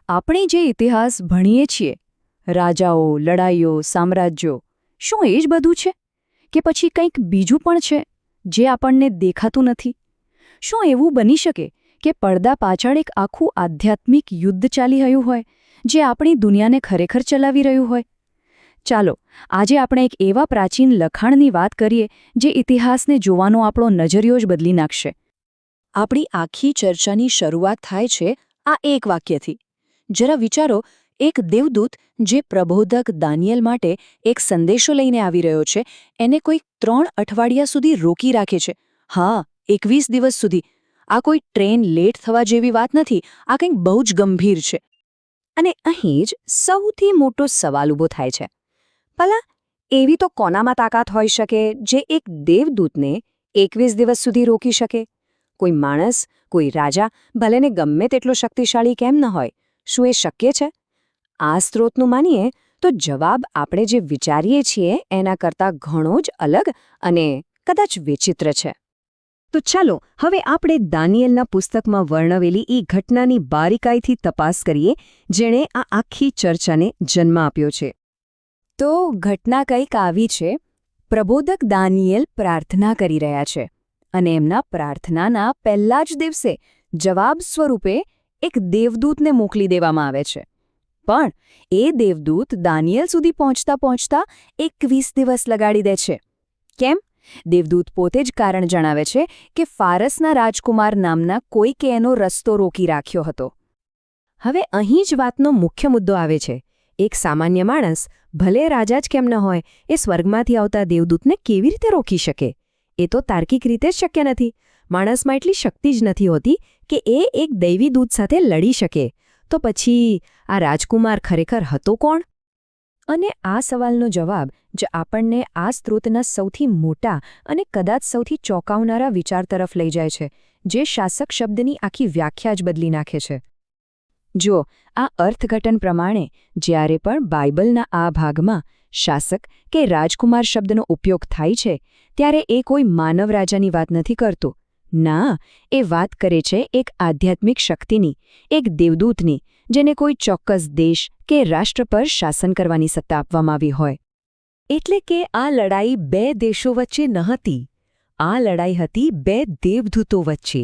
આપણે જે ઇતિહાસ ભણીએ છીએ, રાજાઓ, લડાઈઓ, સામ્રાજ્યો, શું એ જ બધું છે? કે પછી કંઈક બીજું પણ છે જે આપણને દેખાતું નથી? શું એવું બની શકે કે પડદા પાછળ એક આખું આધ્યાત્મિક યુદ્ધ ચાલી રહ્યું હોય, જે આપણી દુનિયાને ખરેખર ચલાવી રહ્યું હોય? ચાલો, આજે આપણે એક એવા પ્રાચીન લખાણની વાત કરીએ જે ઇતિહાસને જોવાનો આપણો નજરિયો જ બદલી નાખશે. આપણી આખી ચર્ચાની શરૂઆત થાય છે આ એક વાક્યથી. જરા વિચારો, એક દેવદૂત જે પ્રબોધક દાનિયેલ માટે એક સંદેશો લઈને આવી રહ્યો છે, એને કોઈ 3 અઠવાડિયા સુધી રોકી રાખે છે. હા, 21 દિવસ સુધી. આ કોઈ ટ્રેન લેટ થવા જેવી વાત નથી, આ કંઈક બહુ જ ગંભીર છે. અને અહીં જ સૌથી મોટો સવાલ ઊભો થાય છે. ભલા, એવી તો કોનામાં તાકાત હોઈ શકે જે એક દેવદૂતને 21 દિવસ સુધી રોકી શકે? કોઈ માણસ, કોઈ રાજા, ભલેને ગમે તેટલો શક્તિશાળી કેમ ન હોય, શું એ શક્ય છે? આ સ્ત્રોતનું માનીએ તો જવાબ આપણે જે વિચારીએ છીએ એના કરતાં ઘણો જ અલગ અને કદાચ વિચિત્ર છે. તો ચાલો હવે આપણે દાનિયેલના પુસ્તકમાં વર્ણવેલી એ ઘટનાની બારીકાઈથી તપાસ કરીએ જેણે આ આખી ચર્ચાને જન્મ આપ્યો છે. તો ઘટના કંઈક આવી છે. પ્રબોધક દાનિયેલ પ્રાર્થના કરી રહ્યા છે અને એમના પ્રાર્થનાના પહેલા જ દિવસે જવાબ સ્વરૂપે એક દેવદૂતને મોકલી દેવામાં આવે છે. પણ એ દેવદૂત દાનિયેલ સુધી પહોંચતા પહોંચતા 21 દિવસ લગાડી દે છે. કેમ? દેવદૂત પોતે જ કારણ જણાવે છે કે ફારસના રાજકુમાર નામના કોઈકે એનો રસ્તો રોકી રાખ્યો હતો. હવે અહીં જ વાતનો મુખ્ય મુદ્દો આવે છે. એક સામાન્ય માણસ, ભલે રાજા જ કેમ ન હોય, એ સ્વર્ગમાંથી આવતા દેવદૂતને કેવી રીતે રોકી શકે? એ તો તાર્કિક રીતે જ શક્ય નથી. માણસમાં એટલી શક્તિ જ નથી હોતી કે એ એક દૈવી દૂત સાથે લડી શકે. તો પછી આ રાજકુમાર ખરેખર હતો કોણ? અને આ સવાલનો જવાબ જે આપણને આ સ્ત્રોતના સૌથી મોટા અને કદાચ સૌથી ચોંકાવનારા વિચાર તરફ લઈ જાય છે, જે શાસક શબ્દની આખી વ્યાખ્યા જ બદલી નાખે છે. જો આ અર્થઘટન પ્રમાણે જ્યારે પણ બાઇબલના આ ભાગમાં શાસક કે રાજકુમાર શબ્દનો ઉપયોગ થાય છે, ત્યારે એ કોઈ માનવ રાજાની વાત નથી કરતો. ના, એ વાત કરે છે એક આધ્યાત્મિક શક્તિની, એક દેવદૂતની, જેને કોઈ ચોક્કસ દેશ કે રાષ્ટ્ર પર શાસન કરવાની સત્તા આપવામાં આવી હોય. એટલે કે આ લડાઈ 2 દેશો વચ્ચે ન હતી. આ લડાઈ હતી 2 દેવદૂતો વચ્ચે.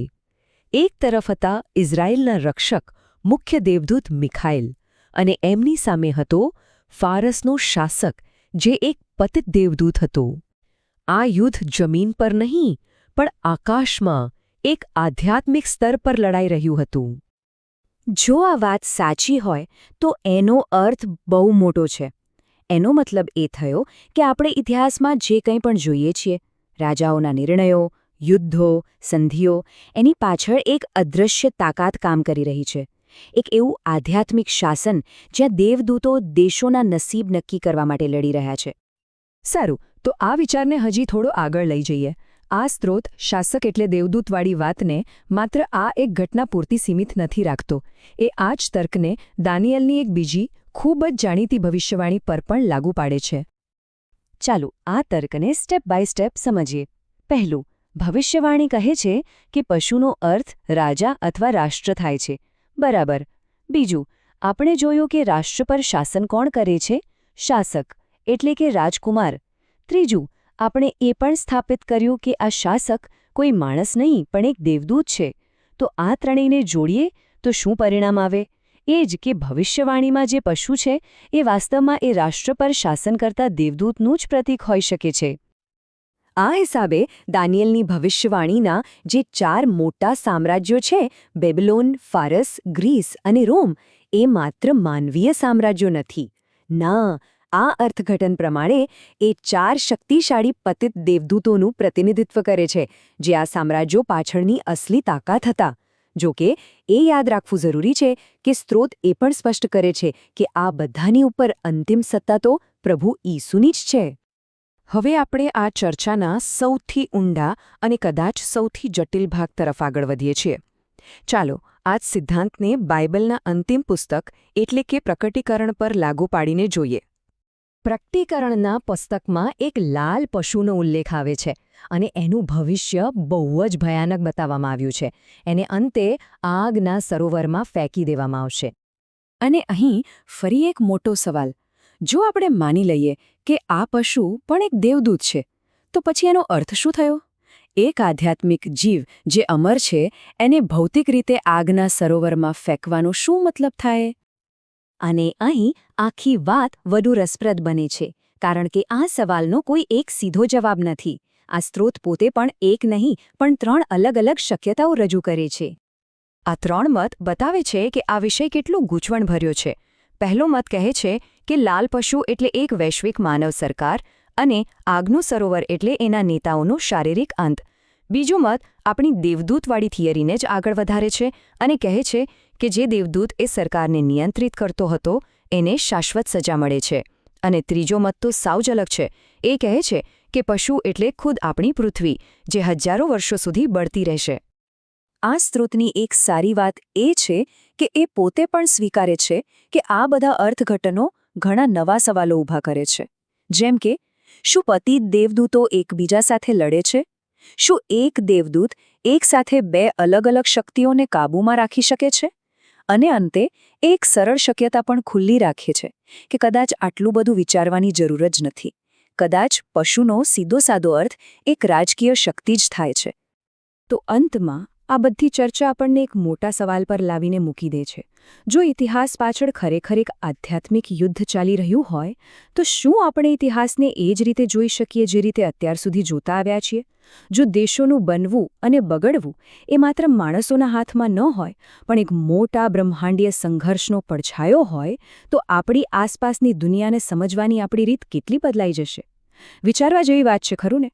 એક તરફ હતા ઇઝરાયેલના રક્ષક, મુખ્ય દેવદૂત મિખાએલ, અને એમની સામે હતો ફારસનો શાસક, જે એક પતિત દેવદૂત હતો. આ યુદ્ધ જમીન પર નહીં, પણ આકાશમાં એક આધ્યાત્મિક સ્તર પર લડાઈ રહ્યું હતું. જો આ વાત સાચી હોય તો એનો અર્થ બહુ મોટો છે. એનો મતલબ એ થયો કે આપણે ઇતિહાસમાં જે કંઈ પણ જોઈએ છીએ, રાજાઓના નિર્ણયો, યુદ્ધો, સંધિઓ, એની પાછળ એક અદૃશ્ય તાકાત કામ કરી રહી છે. એક એવું આધ્યાત્મિક શાસન જ્યાં દેવદૂતો દેશોના નસીબ નક્કી કરવા માટે લડી રહ્યા છે. સારું, તો આ વિચારને હજી થોડો આગળ લઈ જઈએ. આ સ્ત્રોત શાસક એટલે દેવદૂતવાળી વાતને માત્ર આ એક ઘટના પૂરતી સીમિત નથી રાખતો. એ આ જ તર્કને દાનિયેલની એક બીજી ખૂબ જ જાણીતી ભવિષ્યવાણી પર પણ લાગુ પાડે છે. ચાલો આ તર્કને સ્ટેપ બાય સ્ટેપ સમજીએ. પહેલું, ભવિષ્યવાણી કહે છે કે પશુનો અર્થ રાજા અથવા રાષ્ટ્ર થાય છે. બરાબર. બીજું, આપણે જોયું કે રાષ્ટ્ર પર શાસન કોણ કરે છે? શાસક, એટલે કે રાજકુમાર. ત્રીજું, આપણે એ પણ સ્થાપિત કર્યું કે આ શાસક કોઈ માણસ નહીં પણ એક દેવદૂત છે. તો આ ત્રણેયને જોડીએ તો શું પરિણામ આવે? એ જ કે ભવિષ્યવાણીમાં જે પશુ છે એ વાસ્તવમાં એ રાષ્ટ્ર પર શાસન કરતા દેવદૂતનું જ પ્રતીક હોઈ શકે છે. આ હિસાબે દાનિયેલની ભવિષ્યવાણીના જે 4 મોટા સામ્રાજ્યો છે, બેબીલોન, ફારસ, ગ્રીસ અને રોમ, એ માત્ર માનવીય સામ્રાજ્યો નથી. ના, આ અર્થઘટન પ્રમાણે એ 4 શક્તિશાળી પતિત દેવદૂતોનું પ્રતિનિધિત્વ કરે છે, જે આ સામ્રાજ્યો પાછળની અસલી તાકાત હતા. જોકે એ યાદ રાખવું જરૂરી છે કે સ્ત્રોત એ પણ સ્પષ્ટ કરે છે કે આ બધાની ઉપર અંતિમ સત્તા તો પ્રભુ ઈસુની જ છે. હવે આપણે આ ચર્ચાના સૌથી ઊંડા અને કદાચ સૌથી જટિલ ભાગ તરફ આગળ વધીએ છીએ. ચાલો આ સિદ્ધાંતને બાઇબલના અંતિમ પુસ્તક એટલે કે પ્રકટીકરણ પર લાગુ પાડીને જોઈએ. પ્રકટીકરણના પુસ્તકમાં એક લાલ પશુનો ઉલ્લેખ આવે છે અને એનું ભવિષ્ય બહુ જ ભયાનક બતાવવામાં આવ્યું છે. એને અંતે આગના સરોવરમાં ફેંકી દેવામાં આવશે. અને અહીં ફરી એક મોટો સવાલ. જો આપણે માની લઈએ કે આ પશુ પણ એક દેવદૂત છે, તો પછી એનો અર્થ શું થયો? એક આધ્યાત્મિક જીવ જે અમર છે એને ભૌતિક રીતે આગના સરોવરમાં ફેંકવાનો શું મતલબ થાય? અને અહીં આખી વાત વધુ રસપ્રદ બને છે, કારણ કે આ સવાલનો કોઈ એક સીધો જવાબ નથી. આ સ્ત્રોત પોતે પણ એક નહીં પણ 3 અલગ અલગ શક્યતાઓ રજૂ કરે છે. આ 3 મત બતાવે છે કે આ વિષય કેટલો ગૂંચવણભર્યો છે. પહેલો મત કહે છે કે લાલ પશુ એટલે એક વૈશ્વિક માનવ સરકાર અને આગનું સરોવર એટલે એના નેતાઓનો શારીરિક અંત. બીજો મત આપણી દેવદૂતવાળી થિયરીને જ આગળ વધારે છે અને કહે છે કે જે દેવદૂત એ સરકારને નિયંત્રિત કરતો હતો એને શાશ્વત સજા મળે છે. અને ત્રીજો મત તો સાવ જ અલગ છે. એ કહે છે કે પશુ એટલે ખુદ આપણી પૃથ્વી, જે હજારો વર્ષો સુધી બળતી રહેશે. આ સ્ત્રોતની એક સારી વાત એ છે કે એ પોતે પણ સ્વીકારે છે કે આ બધા અર્થઘટનો ઘણા નવા સવાલો ઊભા કરે છે. જેમ કે, શું પતિત દેવદૂતો એકબીજા સાથે લડે છે? શું એક દેવદૂત એકસાથે 2 અલગ અલગ શક્તિઓને કાબૂમાં રાખી શકે છે? અને અંતે એક સરળ શક્યતા પણ ખુલ્લી રાખે છે કે કદાચ આટલું બધું વિચારવાની જરૂર જ નથી. કદાચ પશુનો સીધો-સાદો અર્થ એક રાજકીય શક્તિ જ થાય છે. તો અંતમાં આ બધી ચર્ચા આપણને એક મોટા સવાલ પર લાવીને મૂકી દે છે. જો ઇતિહાસ પાછળ ખરેખર એક આધ્યાત્મિક યુદ્ધ ચાલી રહ્યું હોય, તો શું આપણે ઇતિહાસને એ જ રીતે જોઈ શકીએ જે રીતે અત્યાર સુધી જોતા આવ્યા છીએ? જો દેશોનું બનવું અને બગડવું એ માત્ર માણસોના હાથમાં ન હોય, પણ એક મોટા બ્રહ્માંડીય સંઘર્ષનો પડછાયો હોય, તો આપણી આસપાસની દુનિયાને સમજવાની આપણી રીત કેટલી બદલાઈ જશે? વિચારવા જેવી વાત છે, ખરું ને?